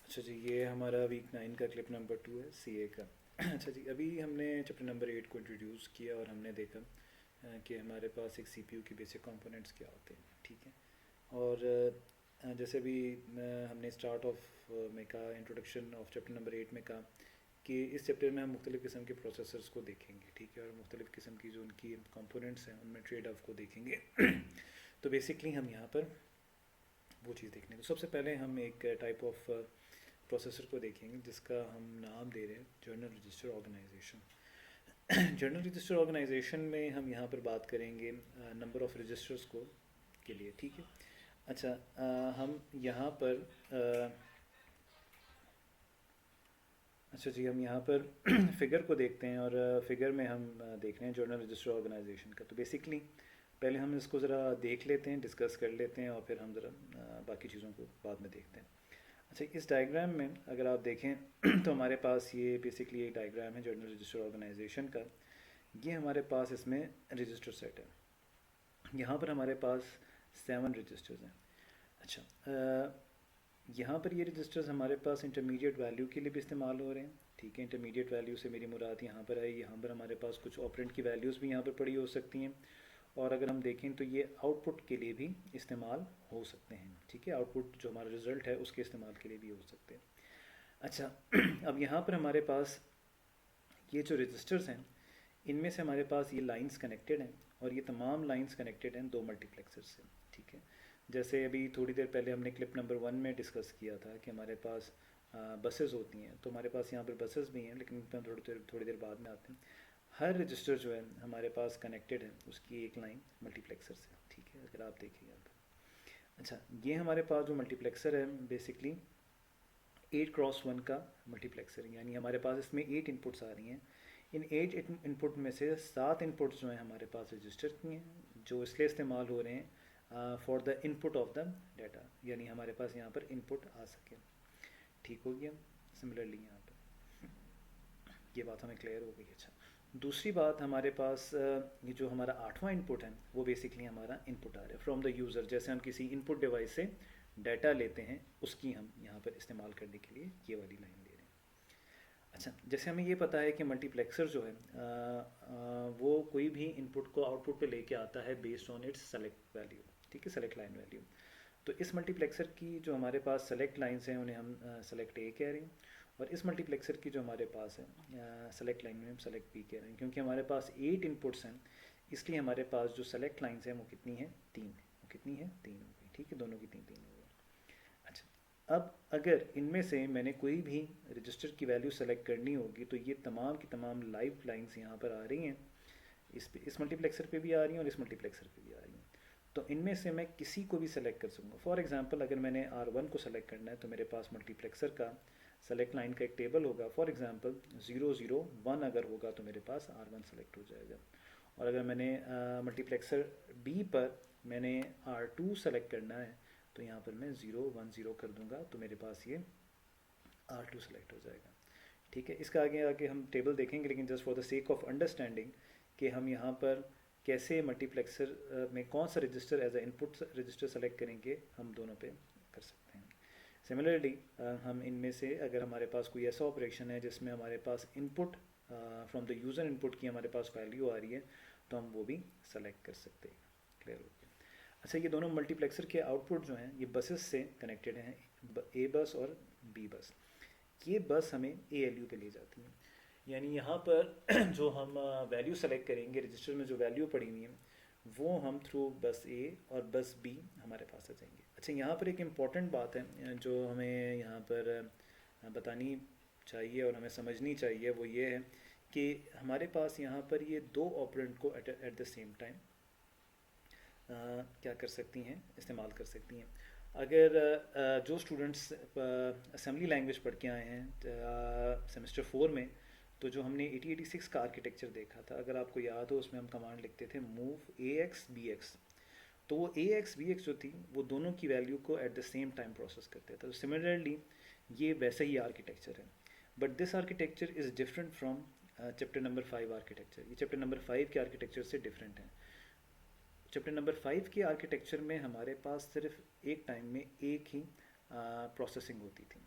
अच्छा जी, ये हमारा वीक 9 का क्लिप नंबर 2 है सीए का। अच्छा जी, अभी हमने चैप्टर नंबर 8 को इंट्रोड्यूस किया और हमने देखा कि हमारे पास एक सीपीयू के बेसिक कंपोनेंट्स क्या होते हैं, ठीक है। और जैसे अभी हमने स्टार्ट ऑफ में कहा, इंट्रोडक्शन ऑफ चैप्टर नंबर 8 में कहा कि इस चैप्टर में हम मुख्तलिफ़ किस्म के प्रोसेसर्स को देखेंगे, ठीक है, और मुख्तलिफ़ किस्म की जो उनकी कंपोनेंट्स हैं उनमें ट्रेड ऑफ को देखेंगे। तो बेसिकली हम यहाँ पर वो चीज़ देखने, तो सबसे पहले हम एक टाइप ऑफ प्रोसेसर को देखेंगे जिसका हम नाम दे रहे हैं general register organisation. General register organisation में हम यहाँ पर बात करेंगे नंबर ऑफ़ रजिस्टर्स को के लिए, ठीक है। अच्छा, हम यहाँ पर अच्छा जी, हम यहाँ पर फिगर को देखते हैं और फिगर में हम देख रहे हैं जर्नल रजिस्टर ऑर्गेनाइजेशन का। तो बेसिकली पहले हम इसको ज़रा देख लेते हैं, डिस्कस कर लेते हैं और फिर हम ज़रा बाकी चीज़ों को बाद में देखते हैं। अच्छा, इस डायग्राम में अगर आप देखें तो हमारे पास ये बेसिकली एक डायग्राम है जर्नल रजिस्टर ऑर्गेनाइजेशन का। ये हमारे पास इसमें रजिस्टर सेट है। यहाँ पर हमारे पास 7 रजिस्टर्स हैं। अच्छा, यहाँ पर ये रजिस्टर्स हमारे पास इंटरमीडिएट वैल्यू के लिए भी इस्तेमाल हो रहे हैं, ठीक है। इंटरमीडिएट वैल्यू से मेरी मुराद यहाँ पर है, यहाँ पर हमारे पास कुछ ऑपरेंट की वैल्यूज़ भी यहाँ पर पड़ी हो सकती हैं। और अगर हम देखें तो ये आउटपुट के लिए भी इस्तेमाल हो सकते हैं, ठीक है। आउटपुट जो हमारा रिज़ल्ट है उसके इस्तेमाल के लिए भी हो सकते हैं। अच्छा, अब यहाँ पर हमारे पास ये जो रजिस्टर्स हैं इनमें से हमारे पास ये लाइंस कनेक्टेड हैं और ये तमाम लाइंस कनेक्टेड हैं 2 मल्टीप्लेक्सर से, ठीक है। जैसे अभी थोड़ी देर पहले हमने क्लिप नंबर 1 में डिस्कस किया था कि हमारे पास बसेस होती हैं, तो हमारे पास यहाँ पर बसेस भी हैं, लेकिन हम थोड़ी देर बाद में आते हैं। हर रजिस्टर जो है हमारे पास कनेक्टेड है उसकी एक लाइन मल्टीप्लेक्सर से, ठीक है, अगर आप देखिए यहाँ पर। अच्छा, ये हमारे पास जो मल्टीप्लेक्सर है बेसिकली 8x1 का मल्टीप्लेक्सर है, यानी हमारे पास इसमें 8 इनपुट्स आ रही हैं। इन 8 इनपुट में से 7 इनपुट्स जो हैं हमारे पास रजिस्टर की हैं, जो इसलिए इस्तेमाल हो रहे हैं for the input of the data, यानी हमारे पास यहाँ पर इनपुट आ सके, ठीक हो गया। सिमिलरली यहाँ पर ये बात हमें क्लियर हो गई। अच्छा, दूसरी बात हमारे पास ये जो हमारा 8वां इनपुट है वो बेसिकली हमारा इनपुट आ रहा है फ्रॉम द यूज़र। जैसे हम किसी इनपुट डिवाइस से डाटा लेते हैं उसकी हम यहाँ पर इस्तेमाल करने के लिए ये वाली लाइन दे रहे हैं। अच्छा, जैसे हमें ये पता है कि मल्टीप्लेक्सर जो है वो कोई भी इनपुट को आउटपुट पे लेके आता है based on it's select value, ठीक है, सेलेक्ट लाइन वैल्यू। तो इस मल्टीप्लेक्सर की जो हमारे पास सेलेक्ट लाइंस हैं उन्हें हम सेलेक्ट ए कह रहे हैं, और इस मल्टीप्लेक्सर की जो हमारे पास है सेलेक्ट लाइन में हम सेलेक्ट बी कह रहे हैं। क्योंकि हमारे पास 8 इनपुट्स हैं इसलिए हमारे पास जो सेलेक्ट लाइंस हैं वो कितनी हैं, 3। वो कितनी है, 3 हो गई, ठीक है, दोनों की 3 3 हो गई। अच्छा, अब अगर इनमें से मैंने कोई भी रजिस्टर की वैल्यू सेलेक्ट करनी होगी तो ये तमाम की तमाम लाइव लाइंस यहाँ पर आ रही हैं, इस मल्टीप्लेक्सर पे भी आ रही हैं और इस मल्टीप्लेक्सर पे भी आ रही हैं। तो इनमें से मैं किसी को भी सेलेक्ट कर सकूँगा। फॉर एग्जांपल अगर मैंने R1 को सेलेक्ट करना है तो मेरे पास मल्टीप्लेक्सर का सेलेक्ट लाइन का एक टेबल होगा। फॉर एग्जांपल 001 अगर होगा तो मेरे पास R1 सेलेक्ट हो जाएगा। और अगर मैंने मल्टीप्लेक्सर B पर मैंने R2 सेलेक्ट करना है तो यहाँ पर मैं 010 कर दूँगा तो मेरे पास ये R2 सेलेक्ट हो जाएगा, ठीक है। इसका आगे आगे हम टेबल देखेंगे, लेकिन just for the sake of understanding कि हम यहाँ पर कैसे मल्टीप्लेक्सर में कौन सा register as a input register select करेंगे, हम दोनों पे कर सकते हैं। सिमिलरली हम इनमें से अगर हमारे पास कोई ऐसा ऑपरेशन है जिसमें हमारे पास input from the user input की हमारे पास वैल्यू आ रही है तो हम वो भी सेलेक्ट कर सकते हैं। क्लियर हो गया। अच्छा, ये दोनों मल्टीप्लेक्सर के आउटपुट जो हैं ये बसेस से कनेक्टेड हैं, ए बस और बी बस। ये बस हमें ALU पे ले जाती हैं, यानी यहाँ पर जो हम वैल्यू सेलेक्ट करेंगे रजिस्टर में जो वैल्यू पड़ी हुई है वो हम थ्रू बस A और बस B हमारे पास आ जाएंगे। अच्छा, यहाँ पर एक इम्पॉर्टेंट बात है जो हमें यहाँ पर बतानी चाहिए और हमें समझनी चाहिए, वो ये है कि हमारे पास यहाँ पर ये 2 ऑपरेंट को एट द सेम टाइम क्या कर सकती हैं, इस्तेमाल कर सकती हैं। अगर जो स्टूडेंट्स असेंबली लैंग्वेज पढ़ के आए हैं सेमेस्टर 4 में, तो जो हमने 8086 का आर्किटेक्चर देखा था, अगर आपको याद हो उसमें हम कमांड लिखते थे मूव AX BX। तो वो AX BX जो थी वो दोनों की वैल्यू को at the same time process करते थे। तो सिमिलरली ये वैसा ही आर्किटेक्चर है, but this architecture is different from chapter number 5 architecture. ये चैप्टर नंबर 5 के आर्किटेक्चर से डिफरेंट है। चैप्टर नंबर 5 के आर्किटेक्चर में हमारे पास सिर्फ एक टाइम में एक ही प्रोसेसिंग होती थी,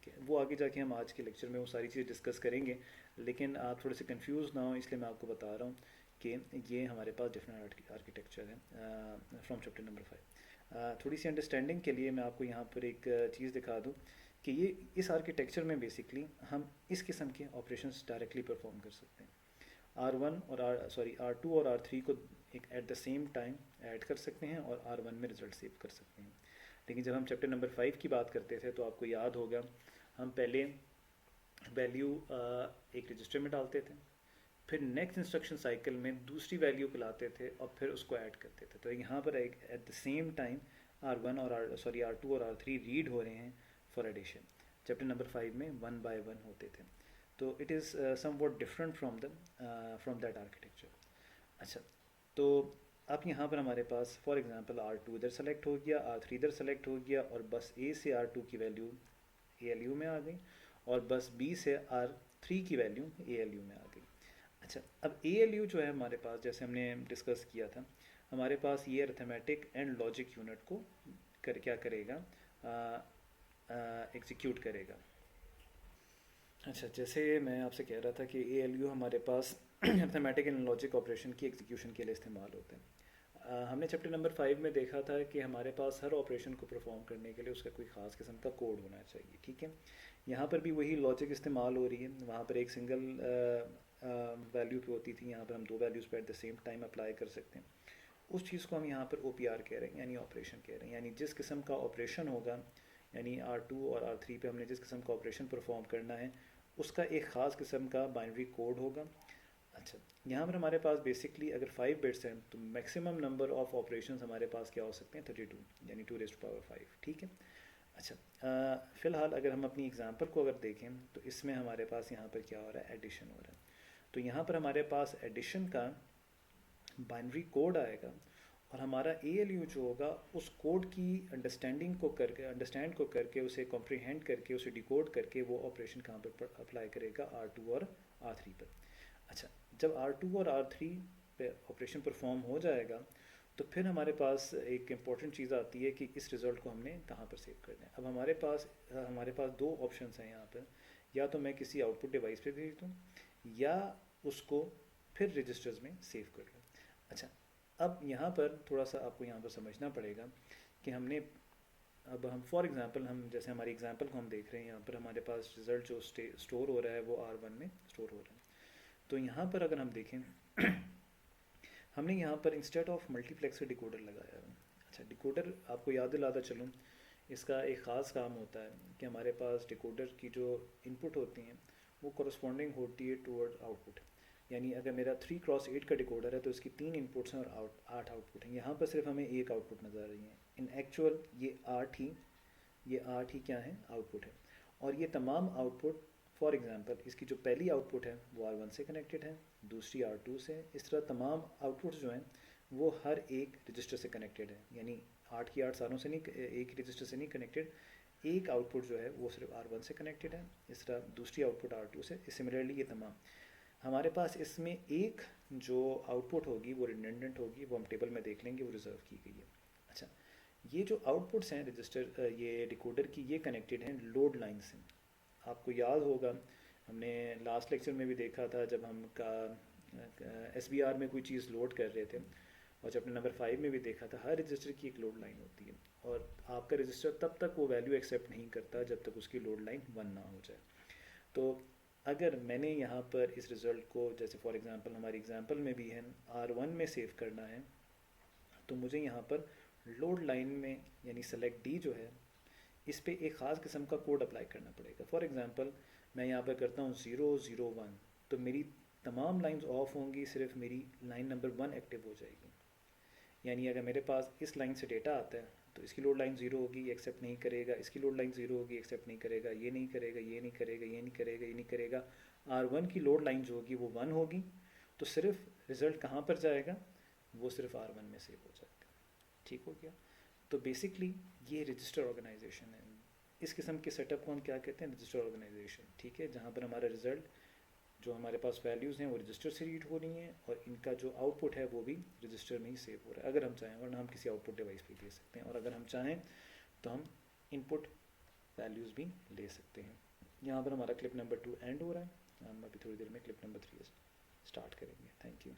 ठीक है, वो आगे जाके हम आज के लेक्चर में वो सारी चीज़ें डिस्कस करेंगे, लेकिन आप थोड़े से कंफ्यूज ना हो इसलिए मैं आपको बता रहा हूँ कि ये हमारे पास डिफरेंट आर्किटेक्चर है फ्रॉम चैप्टर नंबर 5। थोड़ी सी अंडरस्टैंडिंग के लिए मैं आपको यहाँ पर एक चीज़ दिखा दूँ कि ये इस आर्किटेक्चर में बेसिकली हम इस किस्म के ऑपरेशंस डायरेक्टली परफॉर्म कर सकते हैं। R1 और R2 और R3 को एक at the same time add कर सकते हैं और R1 में रिजल्ट सेव कर सकते हैं। लेकिन जब हम चैप्टर नंबर 5 की बात करते थे तो आपको याद होगा हम पहले वैल्यू एक रजिस्टर में डालते थे, फिर नेक्स्ट इंस्ट्रक्शन साइकिल में दूसरी वैल्यू को लाते थे और फिर उसको ऐड करते थे। तो यहाँ पर एक at the same time R1 और R2 और R3 रीड हो रहे हैं फॉर एडिशन। चैप्टर नंबर 5 में 1 बाय 1 होते थे। तो it is somewhat different from that architecture. अच्छा, तो अब यहाँ पर हमारे पास फॉर एग्जांपल R2 इधर सेलेक्ट हो गया, R3 इधर सेलेक्ट हो गया और बस A से R2 की वैल्यू ALU में आ गई और बस B से R3 की वैल्यू ALU में आ गई। अच्छा, अब ALU जो है हमारे पास, जैसे हमने डिस्कस किया था, हमारे पास ये अर्थमेटिक एंड लॉजिक यूनिट को क्या करेगा, एग्जीक्यूट करेगा। अच्छा, जैसे मैं आपसे कह रहा था कि ALU हमारे पास अर्थमेटिक एंड लॉजिक ऑपरेशन की एग्जीक्यूशन के लिए इस्तेमाल होते हैं। हमने चैप्टर नंबर 5 में देखा था कि हमारे पास हर ऑपरेशन को परफॉर्म करने के लिए उसका कोई ख़ास किस्म का कोड होना चाहिए। ठीक है, यहाँ पर भी वही लॉजिक इस्तेमाल हो रही है। वहाँ पर एक सिंगल वैल्यू पे होती थी, यहाँ पर हम दो वैल्यूज़ पर at the same time apply कर सकते हैं। उस चीज़ को हम यहाँ पर OPR कह रहे हैं, यानी ऑपरेशन कह रहे हैं। यानी जिस किस्म का ऑपरेशन होगा, यानी R2 और R3 पे हमने जिस किस्म का ऑपरेशन परफॉर्म करना है उसका एक ख़ास किस्म का बाइनरी कोड होगा। अच्छा, यहाँ पर हमारे पास बेसिकली अगर 5 बिट्स हैं तो मैक्सिमम नंबर ऑफ़ ऑपरेशंस हमारे पास क्या हो सकते हैं, 32, यानी 2⁵5। ठीक है। अच्छा, फ़िलहाल अगर हम अपनी एग्जांपल को अगर देखें तो इसमें हमारे पास यहाँ पर क्या हो रहा है, एडिशन हो रहा है। तो यहाँ पर हमारे पास एडिशन का बाइनरी कोड आएगा और हमारा ALU जो होगा उस कोड की अंडरस्टैंड को करके उसे कॉम्प्रीहेंड करके उसे डिकोड करके वो ऑपरेशन कहाँ पर अप्लाई करेगा, R2 और R3 पर। अच्छा, जब R2 और R3 पे ऑपरेशन परफॉर्म हो जाएगा तो फिर हमारे पास एक इम्पॉर्टेंट चीज़ आती है कि इस रिज़ल्ट को हमने कहाँ पर सेव करना है। अब हमारे पास दो ऑप्शंस हैं यहाँ पर, या तो मैं किसी आउटपुट डिवाइस पे भेज दूँ या उसको फिर रजिस्टर्स में सेव कर लूँ। अच्छा, अब यहाँ पर थोड़ा सा आपको यहाँ पर समझना पड़ेगा कि अब हम फॉर एग्ज़ाम्पल हम जैसे हमारी एग्ज़ाम्पल को हम देख रहे हैं, यहाँ पर हमारे पास रिज़ल्ट जो स्टोर हो रहा है वो R1 में स्टोर हो रहा है। तो यहाँ पर अगर हम देखें हमने यहाँ पर इंस्टेड ऑफ मल्टीप्लेक्सर डिकोडर लगाया है। अच्छा, डिकोडर आपको याद दिलाता चलूँ, इसका एक ख़ास काम होता है कि हमारे पास डिकोडर की जो इनपुट होती हैं वो कॉरस्पॉन्डिंग होती है टूवर्ड आउटपुट। यानी अगर मेरा 3x8 का डिकोडर है तो इसकी 3 इनपुट्स हैं और 8 आउटपुट हैं। यहाँ पर सिर्फ हमें एक आउटपुट नज़र आ रही है। इन एक्चुअल ये 8 ही क्या है, आउटपुट है। और ये तमाम आउटपुट फॉर एग्ज़ाम्पल इसकी जो पहली आउटपुट है वो R1 से कनेक्टेड है, दूसरी R2 से। इस तरह तमाम आउटपुट्स जो हैं वो हर एक रजिस्टर से कनेक्टेड है। यानी 8 की 8 सारों से नहीं, एक रजिस्टर से नहीं कनेक्टेड। एक आउटपुट जो है वो सिर्फ R1 से कनेक्टेड है, इस तरह दूसरी आउटपुट R2 से। सिमिलरली ये तमाम हमारे पास इसमें एक जो आउटपुट होगी वो रिडंडेंट होगी, वो हम टेबल में देख लेंगे, वो रिजर्व की गई है। अच्छा, ये जो आउटपुट्स हैं रजिस्टर ये डिकोडर की, ये कनेक्टेड हैं लोड लाइन से। आपको याद होगा हमने लास्ट लेक्चर में भी देखा था जब हम SBR में कोई चीज़ लोड कर रहे थे, और चैप्टर नंबर 5 में भी देखा था, हर रजिस्टर की एक लोड लाइन होती है और आपका रजिस्टर तब तक वो वैल्यू एक्सेप्ट नहीं करता जब तक उसकी लोड लाइन 1 ना हो जाए। तो अगर मैंने यहाँ पर इस रिज़ल्ट को, जैसे फॉर एग्ज़ाम्पल हमारी एग्ज़ाम्पल में भी है, R1 में सेव करना है, तो मुझे यहाँ पर लोड लाइन में यानी सेलेक्ट D जो है इस पर एक ख़ास किस्म का कोड अप्लाई करना पड़ेगा। फॉर एग्ज़ाम्पल मैं यहाँ पर करता हूँ 0 0 1, तो मेरी तमाम लाइंस ऑफ होंगी, सिर्फ मेरी लाइन नंबर 1 एक्टिव हो जाएगी। यानी अगर मेरे पास इस लाइन से डेटा आता है तो इसकी लोड लाइन 0 होगी, ये एक्सेप्ट नहीं करेगा, इसकी लोड लाइन 0 होगी, एक्सेप्ट नहीं करेगा, ये नहीं करेगा, ये नहीं करेगा, ये नहीं करेगा, ये नहीं करेगा। R1 की लोड लाइन जो होगी वो 1 होगी, तो सिर्फ रिज़ल्ट कहाँ पर जाएगा, वो सिर्फ R1 में सेव हो जाएगा। ठीक हो गया। तो बेसिकली ये रजिस्टर ऑर्गेनाइजेशन है। इस किस्म के सेटअप को हम क्या कहते हैं, रजिस्टर ऑर्गेनाइजेशन। ठीक है, जहाँ पर हमारा रिज़ल्ट जो हमारे पास वैल्यूज़ हैं वो रजिस्टर से रीड हो रही हैं और इनका जो आउटपुट है वो भी रजिस्टर में ही सेव हो रहा है अगर हम चाहें, वरना हम किसी आउटपुट डिवाइस पे भेज सकते हैं। और अगर हम चाहें तो हम इनपुट वैल्यूज़ भी ले सकते हैं। यहाँ पर हमारा क्लिप नंबर 2 एंड हो रहा है। हम अभी थोड़ी देर में क्लिप नंबर 3 स्टार्ट करेंगे। Thank you.